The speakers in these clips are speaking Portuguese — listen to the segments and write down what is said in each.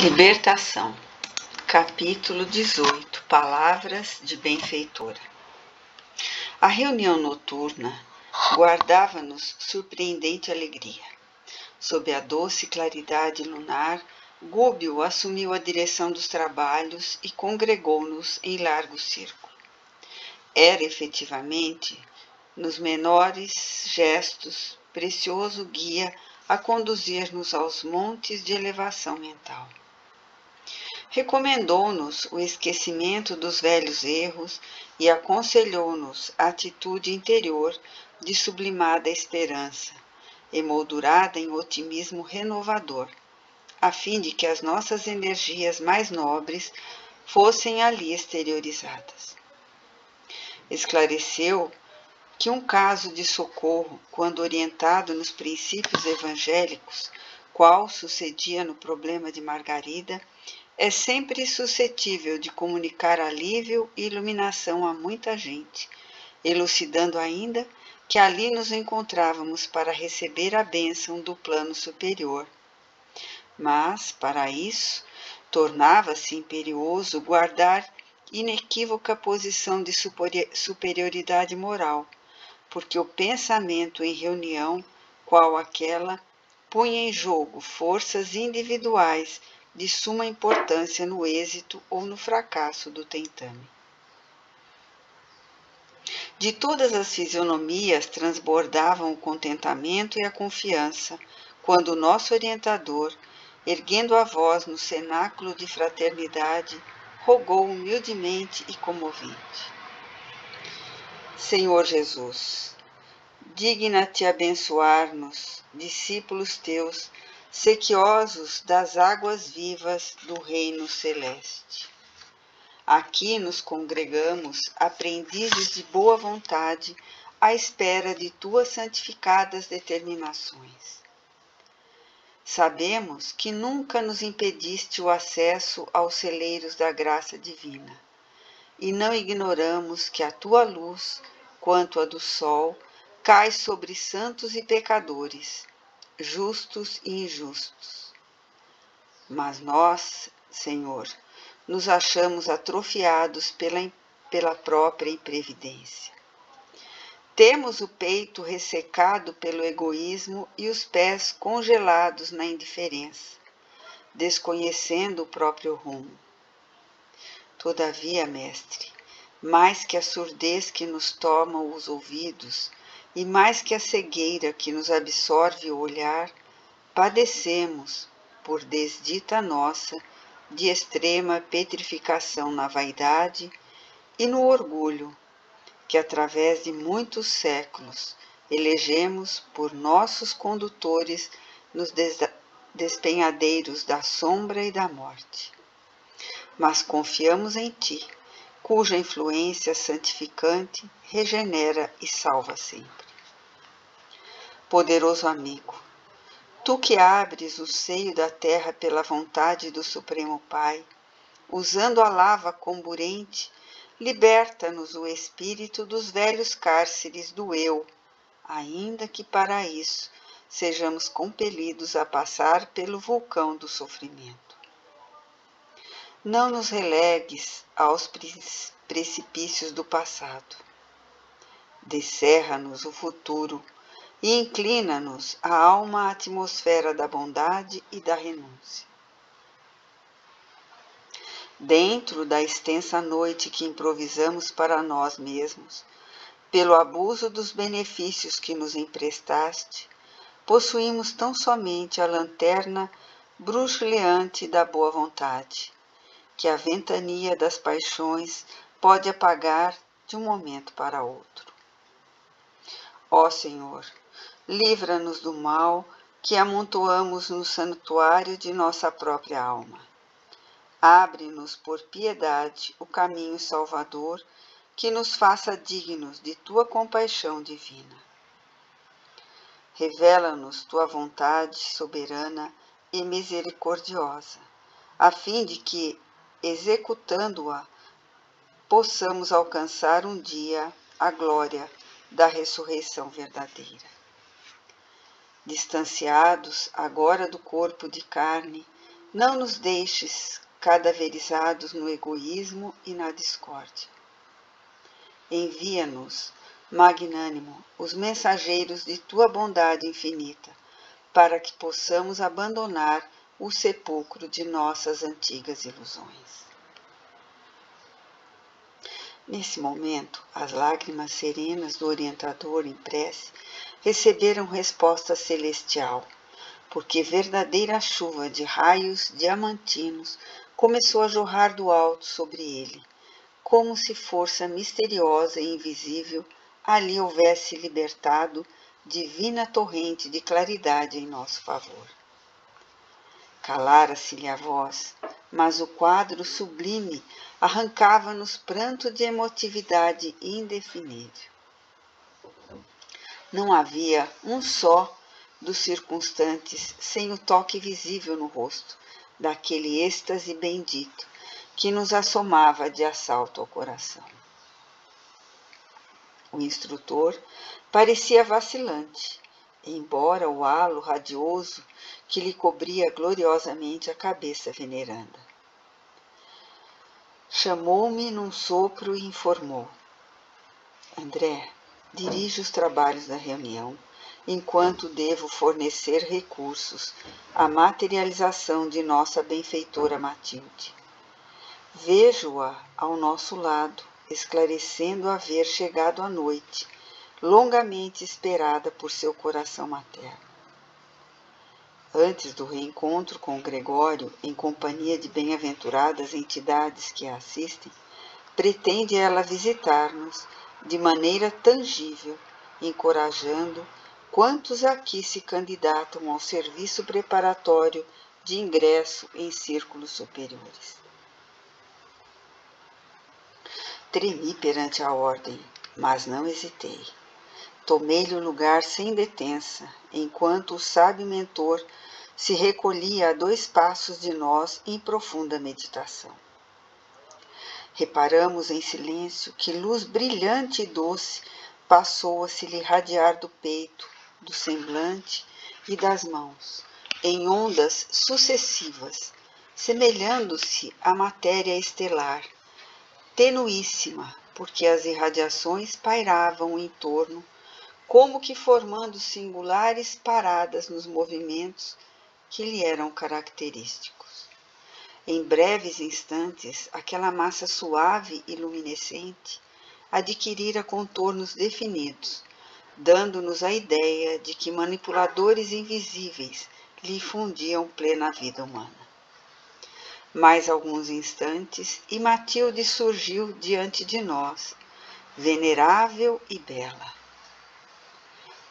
Libertação. Capítulo 18. Palavras de benfeitora. A reunião noturna guardava-nos surpreendente alegria. Sob a doce claridade lunar, Gúbio assumiu a direção dos trabalhos e congregou-nos em largo círculo. Era efetivamente, nos menores gestos, precioso guia a conduzir-nos aos montes de elevação mental. Recomendou-nos o esquecimento dos velhos erros e aconselhou-nos a atitude interior de sublimada esperança, emoldurada em otimismo renovador, a fim de que as nossas energias mais nobres fossem ali exteriorizadas. Esclareceu que um caso de socorro, quando orientado nos princípios evangélicos, qual sucedia no problema de Margarida, é sempre suscetível de comunicar alívio e iluminação a muita gente, elucidando ainda que ali nos encontrávamos para receber a bênção do plano superior. Mas, para isso, tornava-se imperioso guardar inequívoca posição de superioridade moral, porque o pensamento em reunião, qual aquela, punha em jogo forças individuais de suma importância no êxito ou no fracasso do tentame. De todas as fisionomias transbordavam o contentamento e a confiança, quando o nosso orientador, erguendo a voz no cenáculo de fraternidade, rogou humildemente e comovente: Senhor Jesus, digna-te abençoar-nos, discípulos teus, sequiosos das águas vivas do reino celeste. Aqui nos congregamos, aprendizes de boa vontade, à espera de tuas santificadas determinações. Sabemos que nunca nos impediste o acesso aos celeiros da graça divina, e não ignoramos que a tua luz, quanto a do sol, cai sobre santos e pecadores, justos e injustos. Mas nós, Senhor, nos achamos atrofiados pela própria imprevidência. Temos o peito ressecado pelo egoísmo e os pés congelados na indiferença, desconhecendo o próprio rumo. Todavia, Mestre, mais que a surdez que nos toma os ouvidos e mais que a cegueira que nos absorve o olhar, padecemos, por desdita nossa, de extrema petrificação na vaidade e no orgulho, que através de muitos séculos elegemos por nossos condutores nos despenhadeiros da sombra e da morte. Mas confiamos em Ti, cuja influência santificante regenera e salva sempre. Poderoso amigo, Tu que abres o seio da terra pela vontade do Supremo Pai, usando a lava comburente, liberta-nos o espírito dos velhos cárceres do eu, ainda que para isso sejamos compelidos a passar pelo vulcão do sofrimento. Não nos relegues aos precipícios do passado. Descerra-nos o futuro e inclina-nos a alma à atmosfera da bondade e da renúncia. Dentro da extensa noite que improvisamos para nós mesmos, pelo abuso dos benefícios que nos emprestaste, possuímos tão somente a lanterna bruxuleante da boa vontade, que a ventania das paixões pode apagar de um momento para outro. Ó Senhor, livra-nos do mal que amontoamos no santuário de nossa própria alma. Abre-nos por piedade o caminho salvador que nos faça dignos de tua compaixão divina. Revela-nos tua vontade soberana e misericordiosa, a fim de que, executando-a, possamos alcançar um dia a glória da ressurreição verdadeira. Distanciados agora do corpo de carne, Não nos deixes cadaverizados no egoísmo e na discórdia. Envia-nos, magnânimo, os mensageiros de tua bondade infinita, para que possamos abandonar o sepulcro de nossas antigas ilusões. Nesse momento, as lágrimas serenas do orientador em prece receberam resposta celestial, porque verdadeira chuva de raios diamantinos começou a jorrar do alto sobre ele, como se força misteriosa e invisível ali houvesse libertado divina torrente de claridade em nosso favor. Calara-se-lhe a voz, mas o quadro sublime arrancava-nos pranto de emotividade indefinível. Não havia um só dos circunstantes sem o toque visível no rosto daquele êxtase bendito que nos assomava de assalto ao coração. O instrutor parecia vacilante, embora o halo radioso que lhe cobria gloriosamente a cabeça veneranda. Chamou-me num sopro e informou: André, dirige os trabalhos da reunião, enquanto devo fornecer recursos à materialização de nossa benfeitora Matilde. Vejo-a ao nosso lado, esclarecendo haver chegado a noite, longamente esperada por seu coração materno. Antes do reencontro com Gregório, em companhia de bem-aventuradas entidades que a assistem, pretende ela visitar-nos de maneira tangível, encorajando quantos aqui se candidatam ao serviço preparatório de ingresso em círculos superiores. Tremi perante a ordem, mas não hesitei. Tomei-lhe o lugar sem detença, enquanto o sábio mentor se recolhia a 2 passos de nós em profunda meditação. Reparamos em silêncio que luz brilhante e doce passou a se lhe irradiar do peito, do semblante e das mãos, em ondas sucessivas, semelhando-se à matéria estelar, tenuíssima, porque as irradiações pairavam em torno, como que formando singulares paradas nos movimentos que lhe eram característicos. Em breves instantes, aquela massa suave e luminescente adquirira contornos definidos, dando-nos a ideia de que manipuladores invisíveis lhe infundiam plena vida humana. Mais alguns instantes e Matilde surgiu diante de nós, venerável e bela.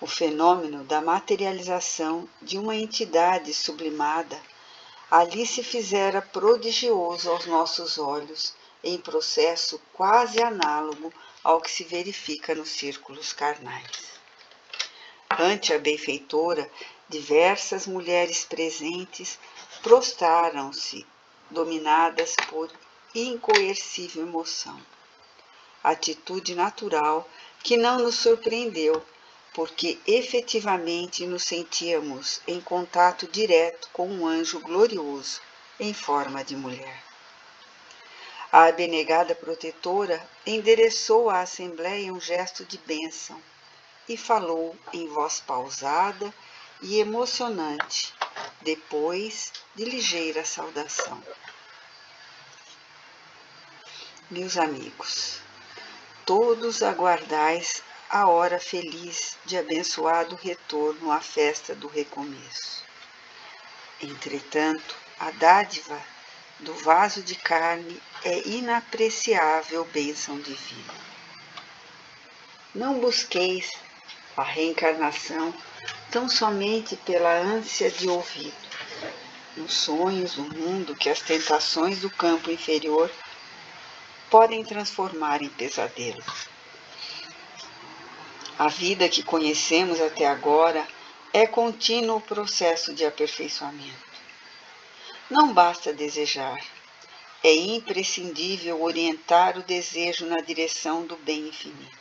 O fenômeno da materialização de uma entidade sublimada ali se fizera prodigioso aos nossos olhos, em processo quase análogo ao que se verifica nos círculos carnais. Ante a benfeitora, diversas mulheres presentes prostraram-se, dominadas por incoercível emoção. Atitude natural que não nos surpreendeu, porque efetivamente nos sentíamos em contato direto com um anjo glorioso em forma de mulher. A abnegada protetora endereçou à Assembleia um gesto de bênção e falou em voz pausada e emocionante, depois de ligeira saudação. Meus amigos, todos aguardais a hora feliz de abençoado retorno à festa do recomeço. Entretanto, a dádiva do vaso de carne é inapreciável bênção divina. Não busqueis a reencarnação tão somente pela ânsia de ouvido, nos sonhos do mundo que as tentações do campo inferior podem transformar em pesadelo. A vida que conhecemos até agora é contínuo processo de aperfeiçoamento. Não basta desejar, é imprescindível orientar o desejo na direção do bem infinito.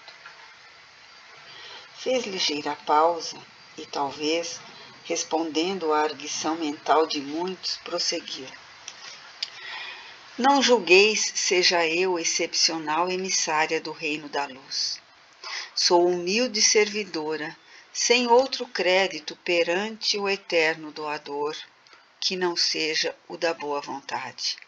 Fez ligeira pausa e talvez respondendo à arguição mental de muitos, prosseguiu. Não julgueis seja eu excepcional emissária do reino da luz. Sou humilde servidora, sem outro crédito perante o eterno doador, que não seja o da boa vontade.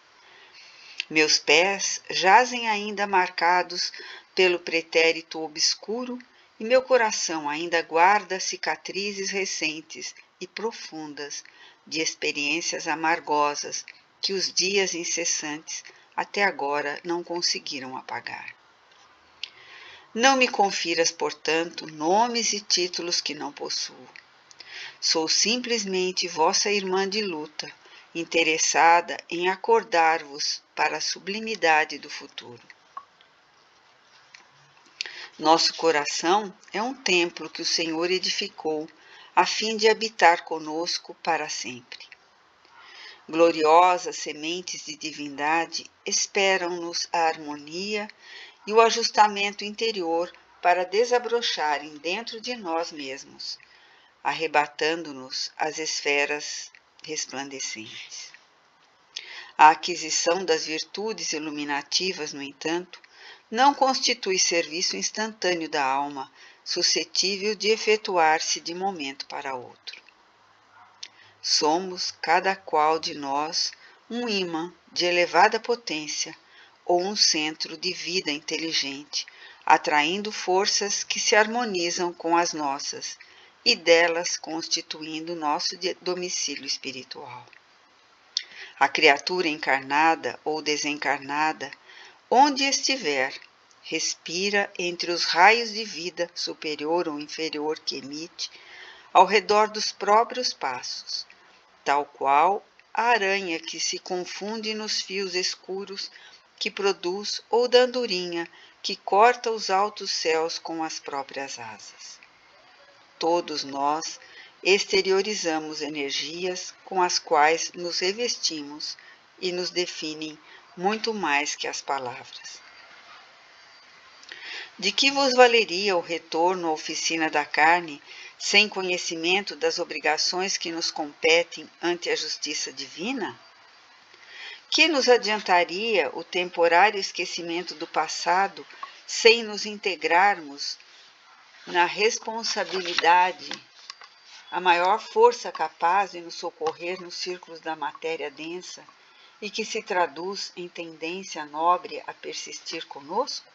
Meus pés jazem ainda marcados pelo pretérito obscuro e meu coração ainda guarda cicatrizes recentes e profundas de experiências amargosas que os dias incessantes até agora não conseguiram apagar. Não me confiras, portanto, nomes e títulos que não possuo. Sou simplesmente vossa irmã de luta, interessada em acordar-vos para a sublimidade do futuro. Nosso coração é um templo que o Senhor edificou, a fim de habitar conosco para sempre. Gloriosas sementes de divindade esperam-nos a harmonia e o ajustamento interior para desabrocharem dentro de nós mesmos, arrebatando-nos as esferas resplandecentes. A aquisição das virtudes iluminativas, no entanto, não constitui serviço instantâneo da alma, suscetível de efetuar-se de momento para outro. Somos, cada qual de nós, um ímã de elevada potência ou um centro de vida inteligente, atraindo forças que se harmonizam com as nossas e delas constituindo nosso domicílio espiritual. A criatura encarnada ou desencarnada, onde estiver, respira entre os raios de vida superior ou inferior que emite, ao redor dos próprios passos, tal qual a aranha que se confunde nos fios escuros que produz ou da andorinha que corta os altos céus com as próprias asas. Todos nós exteriorizamos energias com as quais nos revestimos e nos definem muito mais que as palavras. De que vos valeria o retorno à oficina da carne sem conhecimento das obrigações que nos competem ante a justiça divina? Que nos adiantaria o temporário esquecimento do passado sem nos integrarmos na responsabilidade, a maior força capaz de nos socorrer nos círculos da matéria densa e que se traduz em tendência nobre a persistir conosco?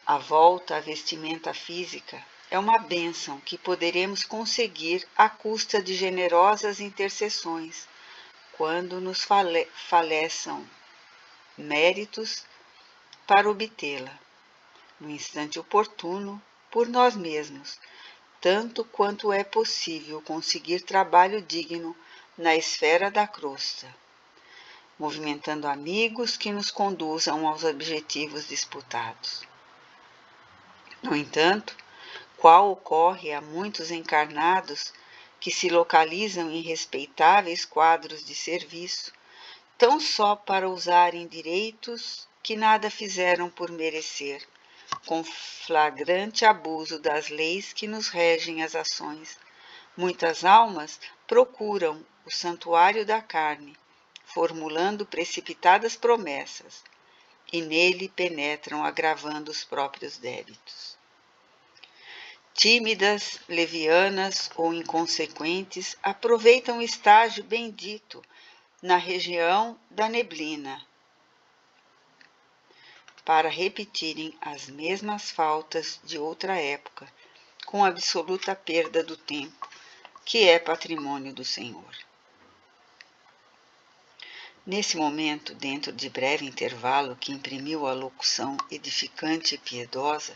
A volta à vestimenta física é uma bênção que poderemos conseguir à custa de generosas intercessões, quando nos faleçam méritos para obtê-la, no instante oportuno, por nós mesmos, tanto quanto é possível conseguir trabalho digno na esfera da crosta, movimentando amigos que nos conduzam aos objetivos disputados. No entanto, qual ocorre a muitos encarnados que se localizam em respeitáveis quadros de serviço, tão só para usarem direitos que nada fizeram por merecer, com flagrante abuso das leis que nos regem as ações. Muitas almas procuram o santuário da carne, formulando precipitadas promessas, e nele penetram agravando os próprios débitos. Tímidas, levianas ou inconsequentes aproveitam o estágio bendito na região da neblina para repetirem as mesmas faltas de outra época, com absoluta perda do tempo, que é patrimônio do Senhor. Nesse momento, dentro de breve intervalo que imprimiu a locução edificante e piedosa,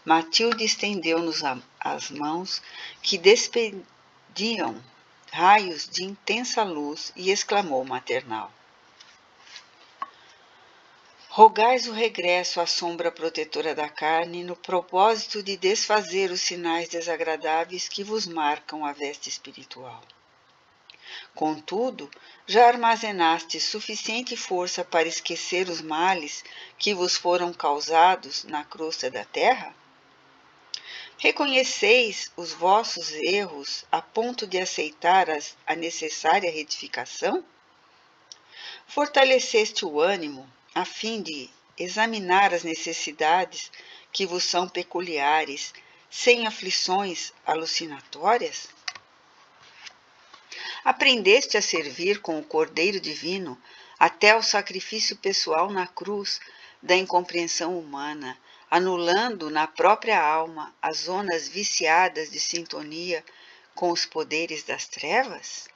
Matilde estendeu-nos as mãos que despediam raios de intensa luz e exclamou maternal: Rogais o regresso à sombra protetora da carne no propósito de desfazer os sinais desagradáveis que vos marcam a veste espiritual. Contudo, já armazenaste suficiente força para esquecer os males que vos foram causados na crosta da terra? Reconheceis os vossos erros a ponto de aceitar a necessária retificação? Fortaleceste o ânimo a fim de examinar as necessidades que vos são peculiares, sem aflições alucinatórias? Aprendeste a servir com o Cordeiro Divino até o sacrifício pessoal na cruz da incompreensão humana, anulando na própria alma as zonas viciadas de sintonia com os poderes das trevas?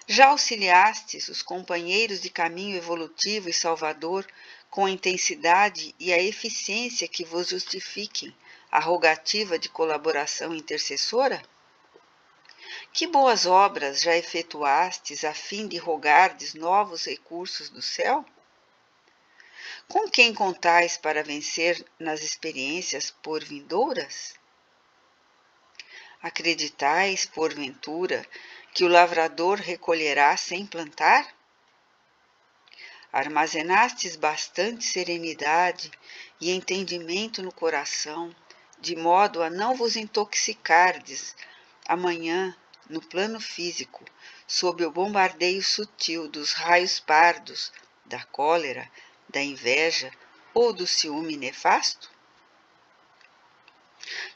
Já auxiliastes os companheiros de caminho evolutivo e salvador com a intensidade e a eficiência que vos justifiquem a rogativa de colaboração intercessora? Que boas obras já efetuastes a fim de rogardes novos recursos do céu? Com quem contais para vencer nas experiências por vindouras? Acreditais, porventura, que o lavrador recolherá sem plantar? Armazenastes bastante serenidade e entendimento no coração, de modo a não vos intoxicardes amanhã no plano físico, sob o bombardeio sutil dos raios pardos, da cólera, da inveja ou do ciúme nefasto?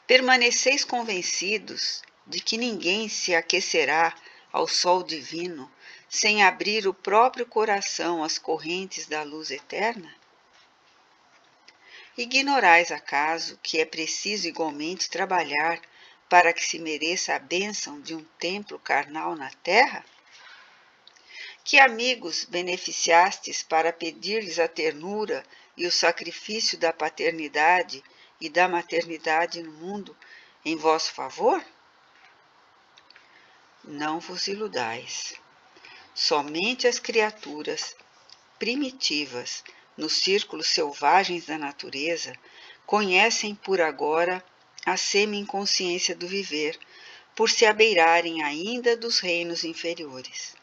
Permaneceis convencidos de que ninguém se aquecerá ao sol divino sem abrir o próprio coração às correntes da luz eterna? Ignorais acaso que é preciso igualmente trabalhar para que se mereça a bênção de um templo carnal na terra? Que amigos beneficiastes para pedir-lhes a ternura e o sacrifício da paternidade e da maternidade no mundo em vosso favor? Não vos iludais. Somente as criaturas primitivas nos círculos selvagens da natureza conhecem por agora a semi-inconsciência do viver, por se abeirarem ainda dos reinos inferiores.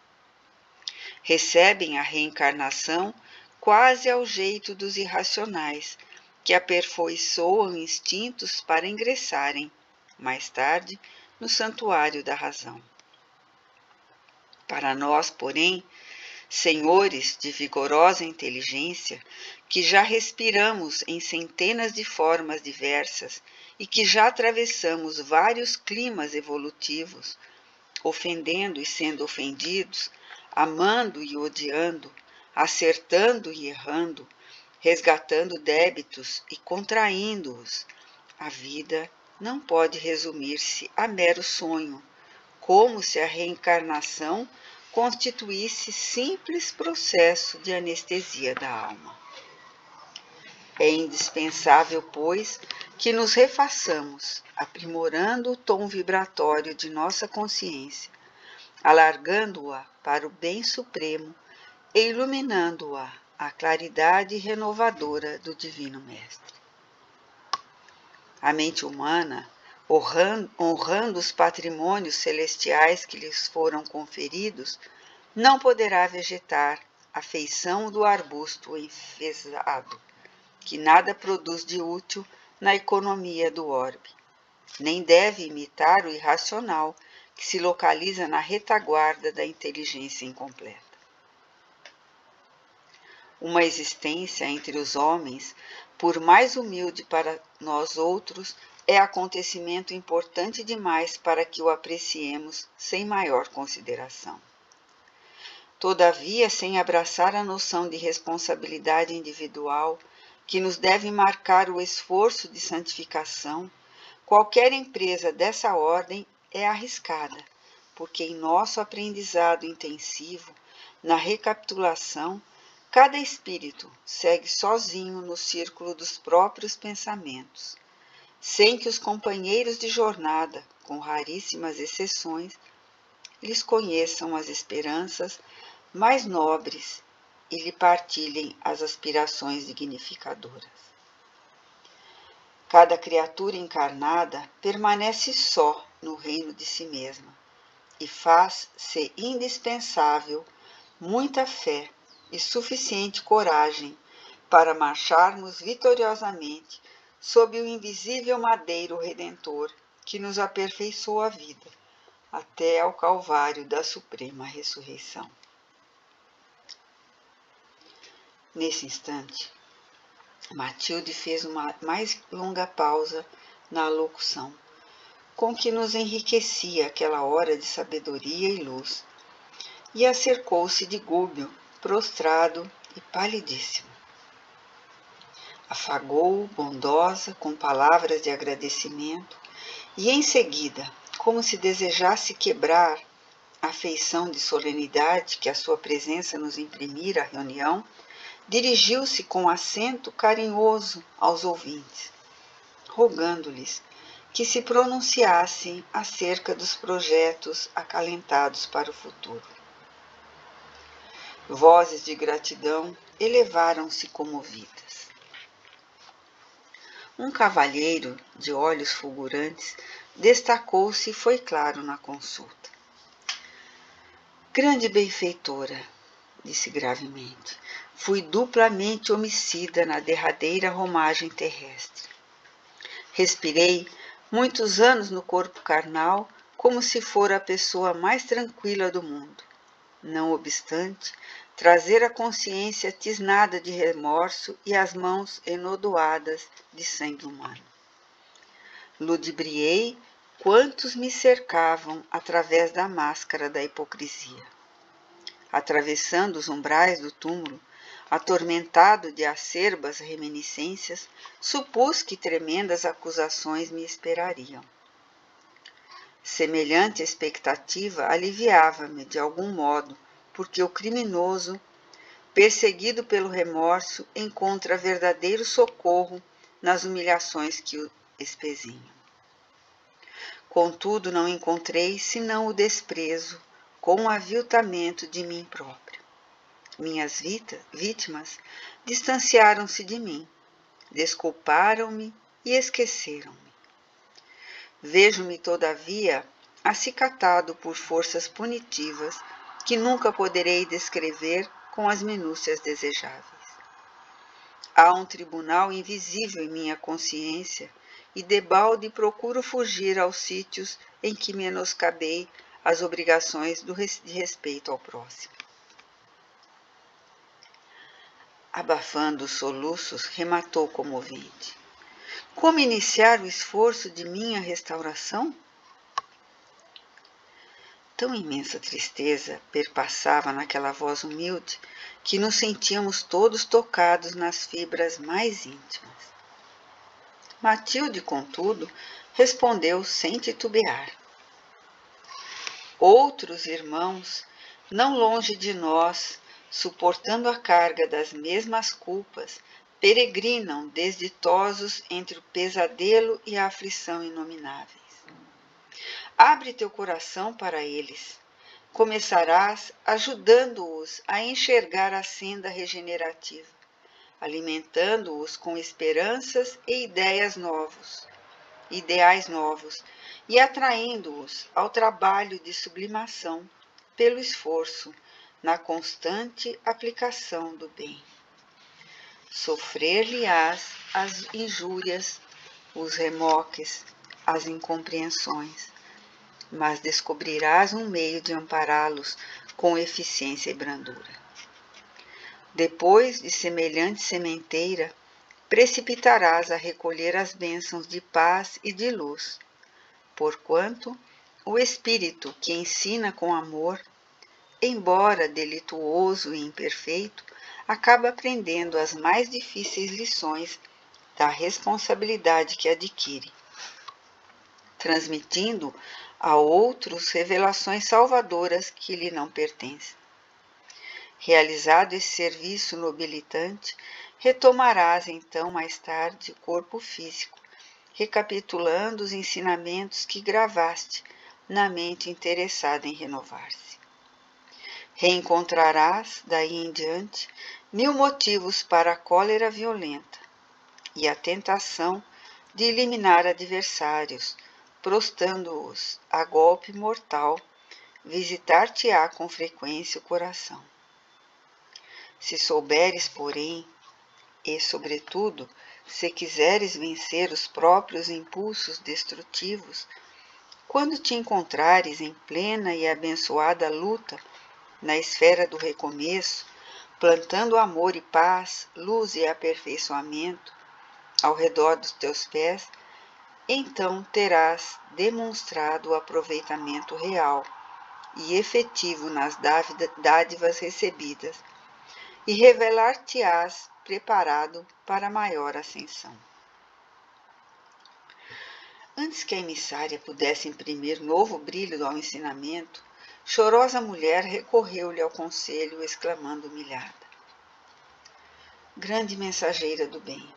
Recebem a reencarnação quase ao jeito dos irracionais, que aperfeiçoam instintos para ingressarem, mais tarde, no santuário da razão. Para nós, porém, senhores de vigorosa inteligência, que já respiramos em centenas de formas diversas e que já atravessamos vários climas evolutivos, ofendendo e sendo ofendidos, amando e odiando, acertando e errando, resgatando débitos e contraindo-os, a vida não pode resumir-se a mero sonho, como se a reencarnação constituísse simples processo de anestesia da alma. É indispensável, pois, que nos refaçamos, aprimorando o tom vibratório de nossa consciência, alargando-a para o bem supremo e iluminando-a à claridade renovadora do Divino Mestre. A mente humana, honrando os patrimônios celestiais que lhes foram conferidos, não poderá vegetar a feição do arbusto enfesado, que nada produz de útil na economia do orbe, nem deve imitar o irracional que se localiza na retaguarda da inteligência incompleta. Uma existência entre os homens, por mais humilde para nós outros, é acontecimento importante demais para que o apreciemos sem maior consideração. Todavia, sem abraçar a noção de responsabilidade individual, que nos deve marcar o esforço de santificação, qualquer empresa dessa ordem é arriscada, porque em nosso aprendizado intensivo, na recapitulação, cada espírito segue sozinho no círculo dos próprios pensamentos, sem que os companheiros de jornada, com raríssimas exceções, lhes conheçam as esperanças mais nobres e lhe partilhem as aspirações dignificadoras. Cada criatura encarnada permanece só no reino de si mesma e faz-se indispensável muita fé e suficiente coragem para marcharmos vitoriosamente sob o invisível madeiro redentor que nos aperfeiçoa a vida, até ao Calvário da Suprema Ressurreição. Nesse instante, Matilde fez uma mais longa pausa na alocução, com que nos enriquecia aquela hora de sabedoria e luz, e acercou-se de Gúbio, prostrado e palidíssimo. Afagou-o, bondosa, com palavras de agradecimento, e em seguida, como se desejasse quebrar a feição de solenidade que a sua presença nos imprimira à reunião, dirigiu-se com acento carinhoso aos ouvintes, rogando-lhes que se pronunciassem acerca dos projetos acalentados para o futuro. Vozes de gratidão elevaram-se comovidas. Um cavalheiro de olhos fulgurantes destacou-se e foi claro na consulta. Grande benfeitora, disse gravemente, fui duplamente homicida na derradeira romagem terrestre. Respirei muitos anos no corpo carnal como se fora a pessoa mais tranquila do mundo. Não obstante, trazer a consciência tisnada de remorso e as mãos enodoadas de sangue humano. Ludibriei quantos me cercavam através da máscara da hipocrisia. Atravessando os umbrais do túmulo, atormentado de acerbas reminiscências, supus que tremendas acusações me esperariam. Semelhante expectativa aliviava-me de algum modo, porque o criminoso, perseguido pelo remorso, encontra verdadeiro socorro nas humilhações que o espezinham. Contudo, não encontrei senão o desprezo com o aviltamento de mim próprio. Minhas vítimas distanciaram-se de mim, desculparam-me e esqueceram-me. Vejo-me, todavia, acicatado por forças punitivas que nunca poderei descrever com as minúcias desejáveis. Há um tribunal invisível em minha consciência e debalde procuro fugir aos sítios em que menoscabei as obrigações de respeito ao próximo. Abafando os soluços, rematou comovente. Como iniciar o esforço de minha restauração? Tão imensa tristeza perpassava naquela voz humilde que nos sentíamos todos tocados nas fibras mais íntimas. Matilde, contudo, respondeu sem titubear. Outros irmãos, não longe de nós, suportando a carga das mesmas culpas, peregrinam desditosos entre o pesadelo e a aflição inomináveis. Abre teu coração para eles. Começarás ajudando-os a enxergar a senda regenerativa, alimentando-os com esperanças e ideais novos, e atraindo-os ao trabalho de sublimação pelo esforço na constante aplicação do bem. Sofrer-lhe-ás as injúrias, os remoques, as incompreensões, mas descobrirás um meio de ampará-los com eficiência e brandura. Depois de semelhante sementeira, precipitarás a recolher as bênçãos de paz e de luz, porquanto o Espírito que ensina com amor, embora delituoso e imperfeito, acaba aprendendo as mais difíceis lições da responsabilidade que adquire, transmitindo a outros revelações salvadoras que lhe não pertencem. Realizado esse serviço nobilitante, retomarás então mais tarde o corpo físico, recapitulando os ensinamentos que gravaste na mente interessada em renovar-se. Reencontrarás, daí em diante, 1000 motivos para a cólera violenta e a tentação de eliminar adversários, prostrando-os a golpe mortal, visitar-te-á com frequência o coração. Se souberes, porém, e, sobretudo, se quiseres vencer os próprios impulsos destrutivos, quando te encontrares em plena e abençoada luta na esfera do recomeço, plantando amor e paz, luz e aperfeiçoamento ao redor dos teus pés, então terás demonstrado o aproveitamento real e efetivo nas dádivas recebidas, e revelar-te-ás preparado para maior ascensão. Antes que a emissária pudesse imprimir novo brilho ao ensinamento, chorosa mulher recorreu-lhe ao conselho, exclamando humilhada: Grande mensageira do bem,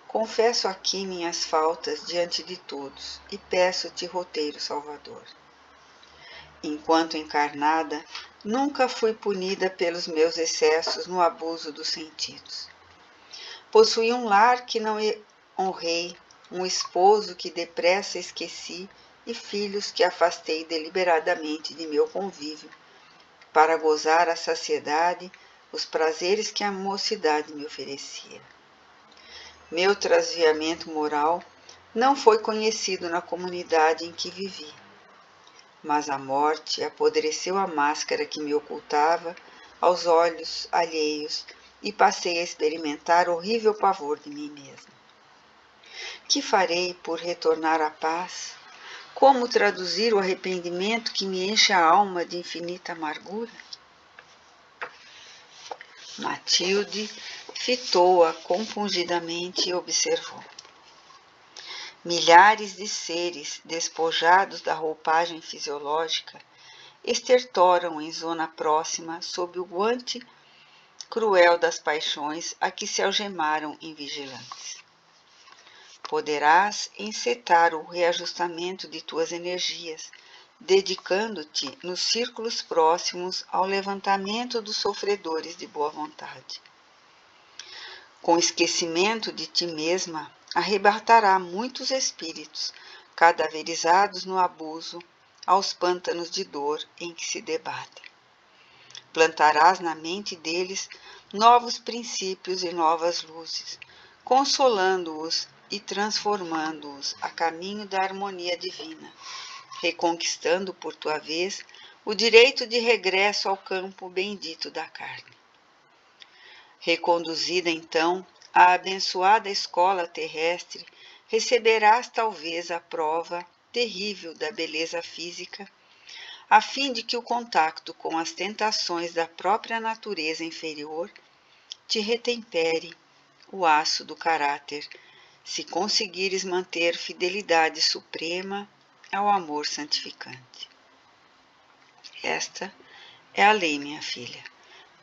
confesso aqui minhas faltas diante de todos e peço-te roteiro salvador. Enquanto encarnada, nunca fui punida pelos meus excessos no abuso dos sentidos. Possuí um lar que não honrei, um esposo que depressa esqueci e filhos que afastei deliberadamente de meu convívio, para gozar a saciedade, os prazeres que a mocidade me oferecia. Meu transviamento moral não foi conhecido na comunidade em que vivi, mas a morte apodreceu a máscara que me ocultava aos olhos alheios e passei a experimentar horrível pavor de mim mesma. Que farei por retornar à paz? Como traduzir o arrependimento que me enche a alma de infinita amargura? Matilde fitou-a compungidamente e observou. Milhares de seres, despojados da roupagem fisiológica, estertoram em zona próxima sob o guante cruel das paixões a que se algemaram invigilantes. Poderás encetar o reajustamento de tuas energias, dedicando-te nos círculos próximos ao levantamento dos sofredores de boa vontade. Com esquecimento de ti mesma, arrebatará muitos espíritos, cadaverizados no abuso, aos pântanos de dor em que se debatem. Plantarás na mente deles novos princípios e novas luzes, consolando-os e transformando-os a caminho da harmonia divina, reconquistando por tua vez o direito de regresso ao campo bendito da carne. Reconduzida então à abençoada escola terrestre, receberás talvez a prova terrível da beleza física, a fim de que o contacto com as tentações da própria natureza inferior te retempere o aço do caráter, se conseguires manter fidelidade suprema ao amor santificante. Esta é a lei, minha filha,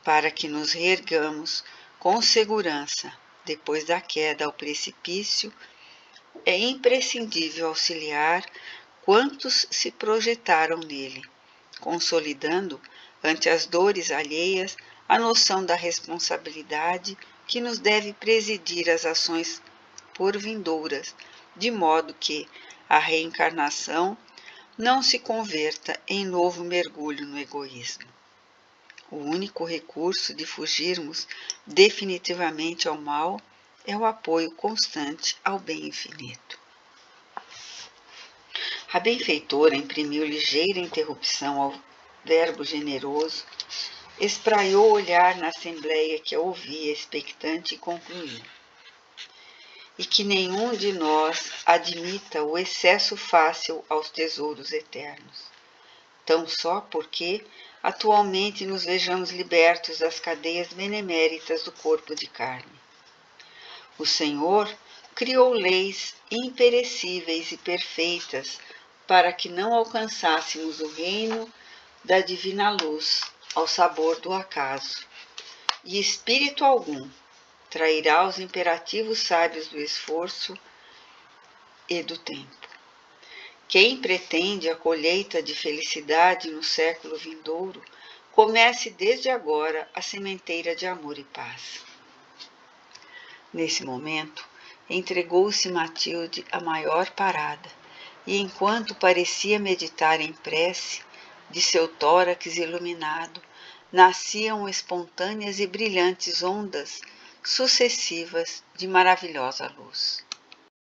para que nos reergamos com segurança depois da queda ao precipício. É imprescindível auxiliar quantos se projetaram nele, consolidando ante as dores alheias a noção da responsabilidade que nos deve presidir as ações porvindouras, de modo que a reencarnação não se converta em novo mergulho no egoísmo. O único recurso de fugirmos definitivamente ao mal é o apoio constante ao bem infinito. A benfeitora imprimiu ligeira interrupção ao verbo generoso, espraiou o olhar na assembleia que a ouvia expectante e concluiu: e que nenhum de nós admita o excesso fácil aos tesouros eternos, tão só porque atualmente nos vejamos libertos das cadeias beneméritas do corpo de carne. O Senhor criou leis imperecíveis e perfeitas para que não alcançássemos o reino da divina luz ao sabor do acaso, e espírito algum trairá os imperativos sábios do esforço e do tempo. Quem pretende a colheita de felicidade no século vindouro, comece desde agora a sementeira de amor e paz. Nesse momento, entregou-se Matilde à maior parada, e enquanto parecia meditar em prece, de seu tórax iluminado, nasciam espontâneas e brilhantes ondas sucessivas de maravilhosa luz.